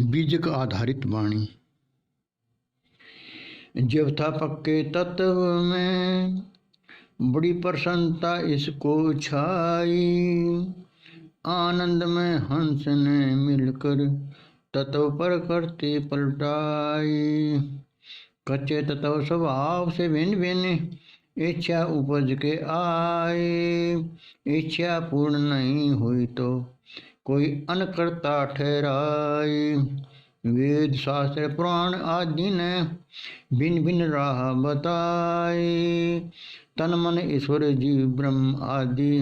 बीजक आधारित वाणी। जब था पक्के तत्व में बड़ी प्रसन्नता इसको छाई, आनंद में हंस ने मिलकर तत्व पर करते पलटाई। कच्चे तत्व स्वभाव से भिन्न भिन्न इच्छा उपज के आए, इच्छा पूर्ण नहीं हुई तो कोई अनकर्ता ठहराए। वेद शास्त्र पुराण आदि ने भिन्न भिन्न राह बताए, तन मन ईश्वर जीव ब्रह्म आदि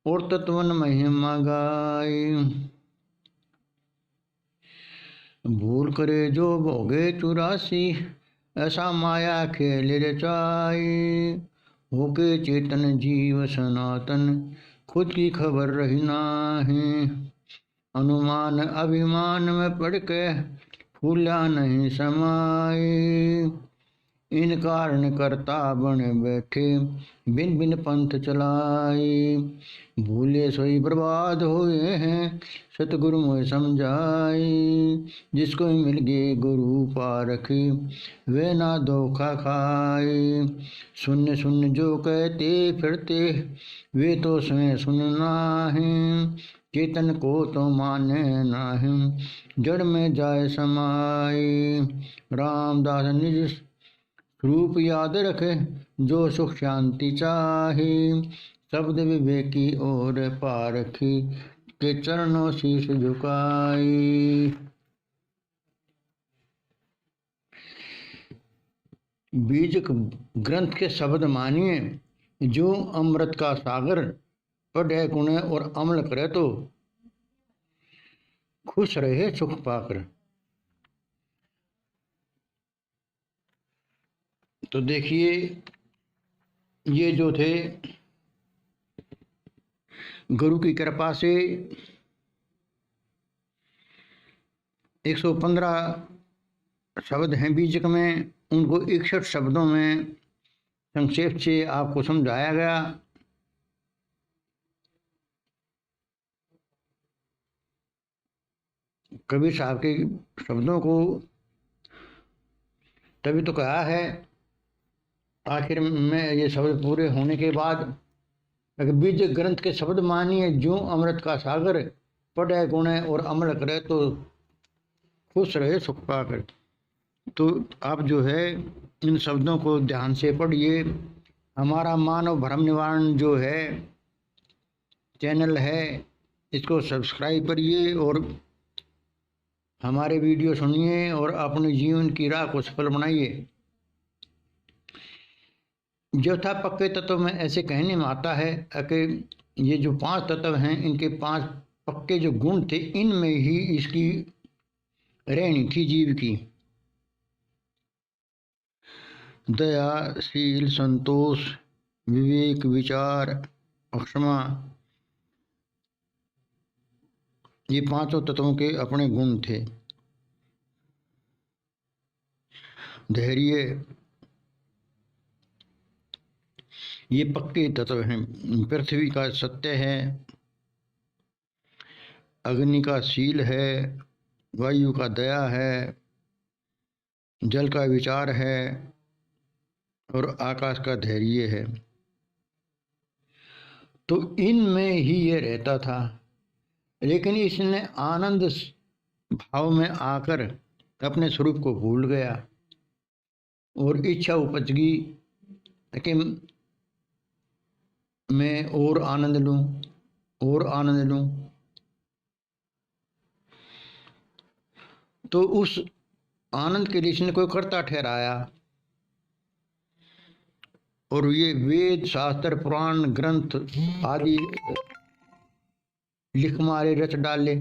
और तत्वन महिमा गाय। भूल करे जो भोगे 84, ऐसा माया खेल रचाई। होके चेतन जीव सनातन खुद की खबर रही नाही। अनुमान अभिमान में पड़ के फूला नहीं समाये। इन कारण करता बन बैठे बिन बिन पंथ चलाए। भूले सोई बर्बाद हुए हैं सतगुरु मोह समझाए। जिसको मिल गए गुरु पारखी वे ना धोखा खाए। सुन सुन जो कहते फिरते वे तो स्वयं सुनना है। चेतन को तो माने नाही जड़ में जाए समाए। रामदास निज रूप याद रखे जो सुख शांति चाहे। शब्द विवेकी और पारखी के चरणों शीश झुकाई। बीजक ग्रंथ के शब्द मानिए। जो अमृत का सागर पढ़े गुणे और अमल करे तो खुश रहे सुख पाकर। तो देखिए ये जो थे गुरु की कृपा से 115 शब्द हैं बीजक में, उनको 61 शब्दों में संक्षेप से आपको समझाया गया। कबीर साहब के शब्दों को तभी तो कहा है आखिर में ये शब्द पूरे होने के बाद, अगर बीज ग्रंथ के शब्द मानिए। जो अमृत का सागर पढ़े गुणे और अमल करे तो खुश रहे सुख पाकर। तो आप जो है इन शब्दों को ध्यान से पढ़िए। हमारा मानव भ्रम निवारण जो है चैनल है, इसको सब्सक्राइब करिए और हमारे वीडियो सुनिए और अपने जीवन की राह को सफल बनाइए। जो था पक्के तत्व में ऐसे कहने में आता है कि ये जो 5 तत्व हैं इनके 5 पक्के जो गुण थे, इनमें ही इसकी रहनी थी जीव की। दया, शील, संतोष, विवेक, विचार, क्षमा, ये 5 तत्वों के अपने गुण थे। धैर्य, ये पक्के तत्व हैं। पृथ्वी का सत्य है, अग्नि का शील है, वायु का दया है, जल का विचार है और आकाश का धैर्य है। तो इनमें ही ये रहता था, लेकिन इसने आनंद भाव में आकर अपने स्वरूप को भूल गया और इच्छा उपज गई कि मैं और आनंद लूं और आनंद लूं। तो उस आनंद के लिए इसने कोई कर्ता ठहराया और ये वेद शास्त्र पुराण ग्रंथ आदि लिख मारे, रच डाले।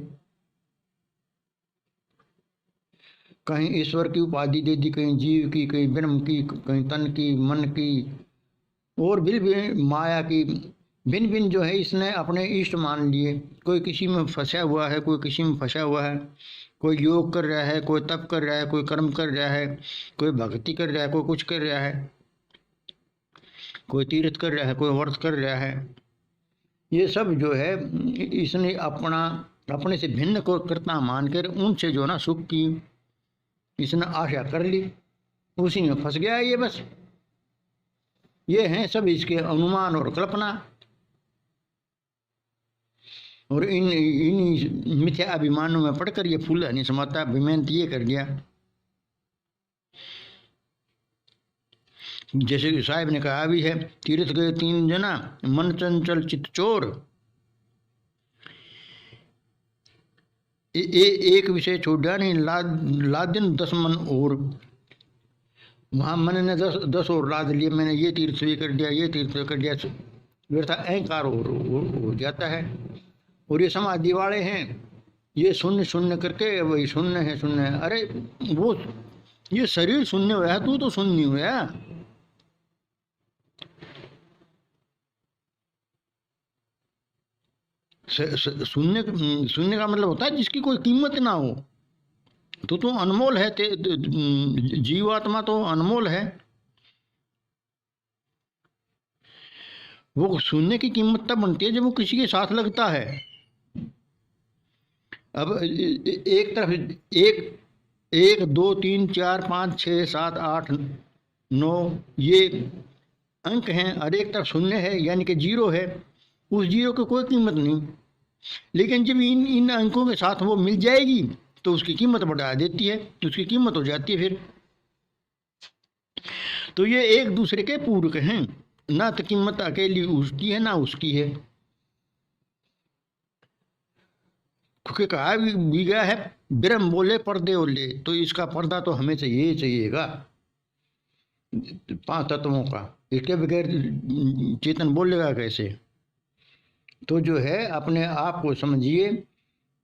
कहीं ईश्वर की उपाधि दे दी, कहीं जीव की, कहीं ब्रह्म की, कहीं तन की, मन की और भिन्न माया की। भिन्न भिन्न जो है इसने अपने इष्ट मान लिए। कोई किसी में फंसा हुआ है, कोई किसी में फंसा हुआ है। कोई योग कर रहा है, कोई तप कर रहा है, कोई कर्म कर रहा है, कोई भक्ति कर रहा है, कोई कुछ कर रहा है, कोई तीर्थ कर रहा है, कोई व्रत कर रहा है। ये सब जो है इसने अपना अपने से भिन्न को करता मानकर उनसे जो ना सुख की इसने आशा कर ली, उसी में फंस गया ये। बस ये हैं सब इसके अनुमान और कल्पना, और इन मिथ्या अभिमानों में पढ़कर ये फूल नहीं समाता, अभिमान ये कर दिया। जैसे कि साहिब ने कहा भी है, तीर्थ गए 3 जना, मन चंचल चित चोर। एक विषय छोड़ा नहीं, लादिन 10 मन और। वहां मन ने 10 और लाद लिए, मैंने ये तीर्थ भी कर दिया, ये तीर्थ कर दिया, व्यर्था अहंकार हो जाता है। और ये समाधि वाले हैं, ये शून्य शून्य करके वही शून्य है शून्य है। अरे वो ये शरीर शून्य हुआ, तू तो शून्य हुआ। शून्य शून्य का मतलब होता है जिसकी कोई कीमत ना हो। तो अनमोल है, जीवात्मा तो अनमोल है। वो शून्य की कीमत तब बनती है जब वो किसी के साथ लगता है। अब एक तरफ 1 2 3 4 5 6 7 8 9 ये अंक हैं, और एक तरफ शून्य है यानी कि 0 है। उस 0 की कोई कीमत नहीं, लेकिन जब इन अंकों के साथ वो मिल जाएगी तो उसकी कीमत बढ़ा देती है, उसकी कीमत हो जाती है फिर। तो ये एक दूसरे के पूरक हैं, ना तो कीमत अकेली उसकी है ना उसकी है। क्योंकि कहा भी गया है, ब्रह्म बोले पर्दे ओले, तो इसका पर्दा तो हमें चाहिए चाहिएगा 5 तत्वों का। इसके बगैर चेतन बोलेगा कैसे? तो जो है अपने आप को समझिए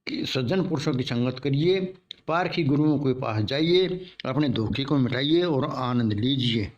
कि सज्जन पुरुषों की संगत करिए, पारखी गुरुओं के पास जाइए, अपने धोखे को मिटाइए और आनंद लीजिए।